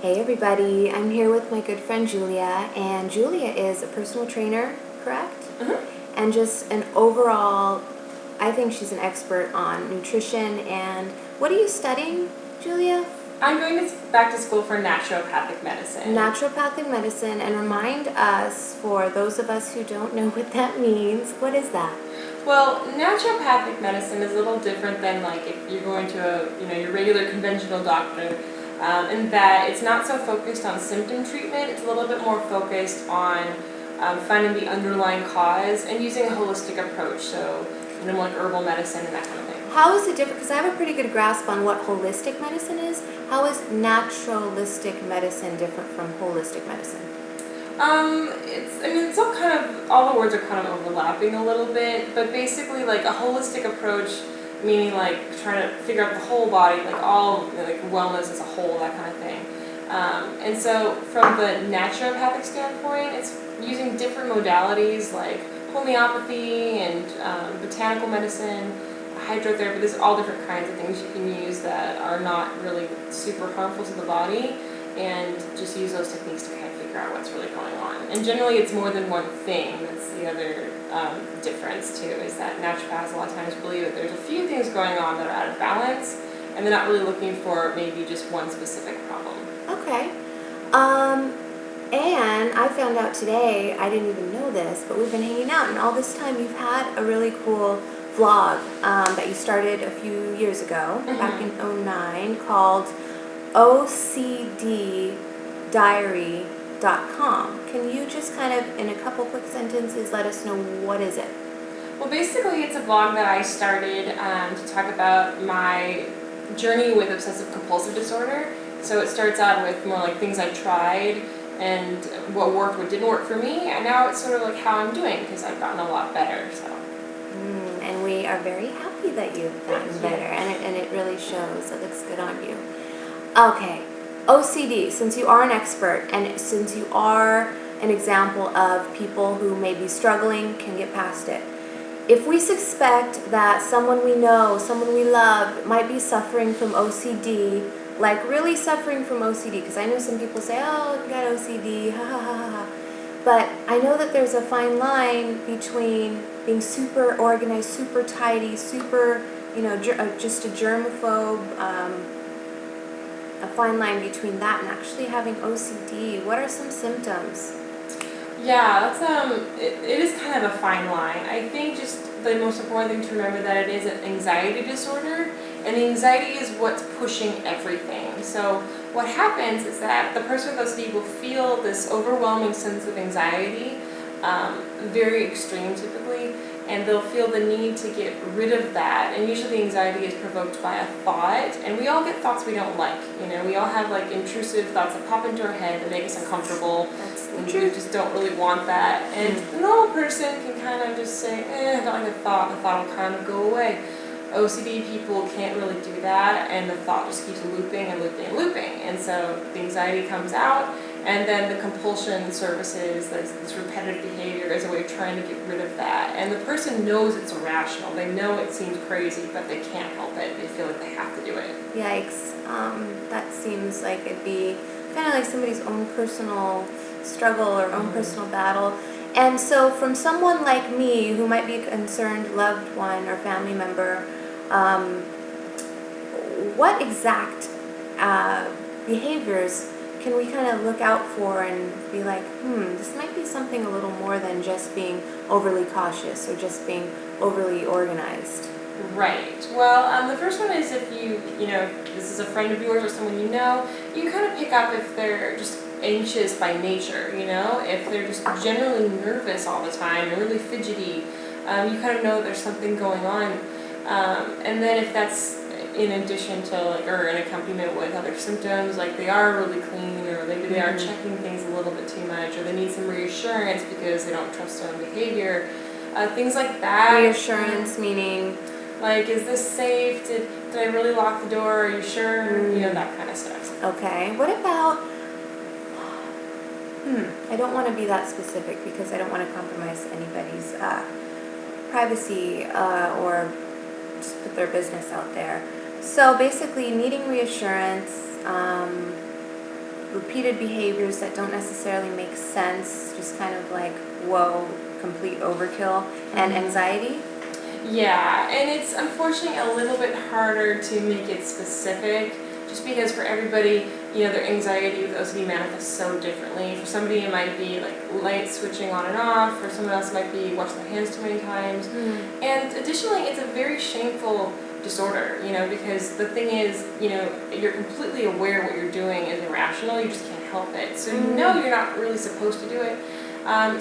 Hey everybody, I'm here with my good friend Julia, and Julia is a personal trainer, correct? Mm-hmm. And just an overall, I think she's an expert on nutrition. And what are you studying, Julia? I'm going back to school for naturopathic medicine. Naturopathic medicine. And remind us, for those of us who don't know what that means, what is that? Well, naturopathic medicine is a little different than like if you're going to your regular conventional doctor, in that it's not so focused on symptom treatment. It's a little bit more focused on finding the underlying cause and using a holistic approach. So more like herbal medicine and that kind of thing. How is it different? Because I have a pretty good grasp on what holistic medicine is. How is naturalistic medicine different from holistic medicine? It's all all the words are kind of overlapping a little bit, but basically like a holistic approach, meaning like trying to figure out the whole body, like all like wellness as a whole, that kind of thing. And so from the naturopathic standpoint, it's using different modalities like homeopathy and botanical medicine, hydrotherapy. There's all different kinds of things you can use that are not really super harmful to the body, and just use those techniques to kind of figure out what's really going on. And generally it's more than one thing. That's the other difference too, is that naturopaths a lot of times believe that there's a few things going on that are out of balance, and they're not really looking for maybe just one specific problem. Okay. And I found out today, I didn't even know this, but we've been hanging out, and all this time you've had a really cool vlog that you started a few years ago, back in 2009, called O.C.D. diary.com. Can you just kind of, in a couple quick sentences, let us know what is it? Well, basically it's a vlog that I started to talk about my journey with obsessive compulsive disorder. So it starts out with more like things I tried and what worked, what didn't work for me, and now it's sort of like how I'm doing, because I've gotten a lot better. So. And we are very happy that you've gotten better, and it really shows. It looks good on you. Okay, OCD, since you are an expert and since you are an example of people who may be struggling, can get past it. If we suspect that someone we know, someone we love, might be suffering from OCD, like really suffering from OCD, because I know some people say, oh, you got OCD, ha ha ha ha. But I know that there's a fine line between being super organized, super tidy, super, just a germaphobe, a fine line between that and actually having OCD. What are some symptoms? Yeah, that's it is kind of a fine line. I think just the most important thing to remember that it is an anxiety disorder, and the anxiety is what's pushing everything. So what happens is that the person with OCD will feel this overwhelming sense of anxiety, very extreme typically, and they'll feel the need to get rid of that. And usually the anxiety is provoked by a thought, and we all get thoughts we don't like. We all have like intrusive thoughts that pop into our head that make us uncomfortable. And we just don't really want that. And the normal person can kind of just say, I don't like the thought will kind of go away. OCD people can't really do that, and the thought just keeps looping and looping and looping. And so the anxiety comes out, and then the compulsion surfaces, this repetitive behavior as a way of trying to get rid of that. And the person knows it's irrational. They know it seems crazy, but they can't help it. They feel like they have to do it. Yikes. That seems like it'd be kind of like somebody's own personal struggle or own personal battle. And so from someone like me who might be a concerned loved one or family member, what exact behaviors can we kind of look out for and be like, this might be something a little more than just being overly cautious or just being overly organized? Right. Well, the first one is if this is a friend of yours or someone you kind of pick up if they're just anxious by nature, if they're just generally nervous all the time and really fidgety, you kind of know there's something going on. And then if that's in addition to or in accompaniment with other symptoms, like they are really clean, or maybe they are checking things a little bit too much, or they need some reassurance because they don't trust their own behavior, things like that. Reassurance meaning? Like, is this safe? Did I really lock the door? Are you sure? That kind of stuff. Okay. What about, I don't want to be that specific because I don't want to compromise anybody's privacy or just put their business out there. So basically needing reassurance, repeated behaviors that don't necessarily make sense, just kind of like, whoa, complete overkill, and anxiety. Yeah, and it's unfortunately a little bit harder to make it specific, just because for everybody, their anxiety with OCD manifests so differently. For somebody it might be like light switching on and off, for someone else it might be washing their hands too many times. And additionally, it's a very shameful disorder, because the thing is, you're completely aware what you're doing is irrational, you just can't help it. So you're not really supposed to do it.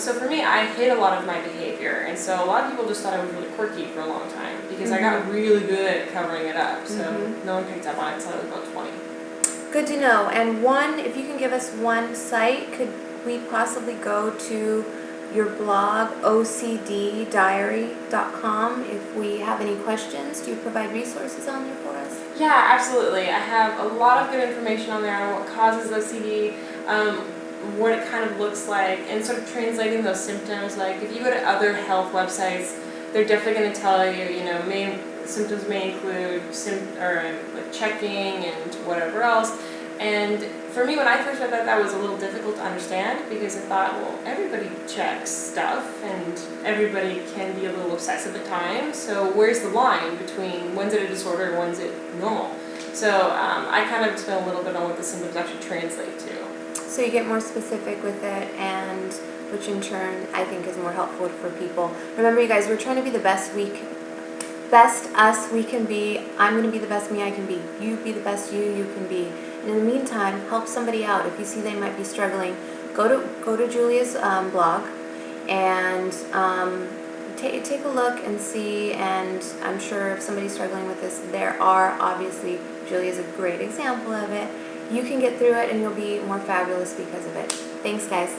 So for me, I hid a lot of my behavior, and so a lot of people just thought I was really quirky for a long time, because I got really good at covering it up, so no one picked up on it until I was about 20. Good to know. And if you can give us one site, could we possibly go to your blog, OCDdiary.com, if we have any questions? Do you provide resources on there for us? Yeah, absolutely. I have a lot of good information on there on what causes OCD, what it kind of looks like, and sort of translating those symptoms. Like if you go to other health websites, they're definitely going to tell you, symptoms may include like checking and whatever else. And for me, when I first read that was a little difficult to understand, because I thought, well, everybody checks stuff and everybody can be a little obsessive at times. So where's the line between when's it a disorder and when's it normal? So I kind of spent a little bit on what the symptoms actually translate to. So you get more specific with it, and which in turn I think is more helpful for people. Remember, you guys, we're trying to be the best us we can be. I'm going to be the best me I can be. You be the best you can be. And in the meantime, help somebody out. If you see they might be struggling, go to Julia's blog and take a look and see. And I'm sure if somebody's struggling with this, Julia's a great example of it. You can get through it and you'll be more fabulous because of it. Thanks, guys.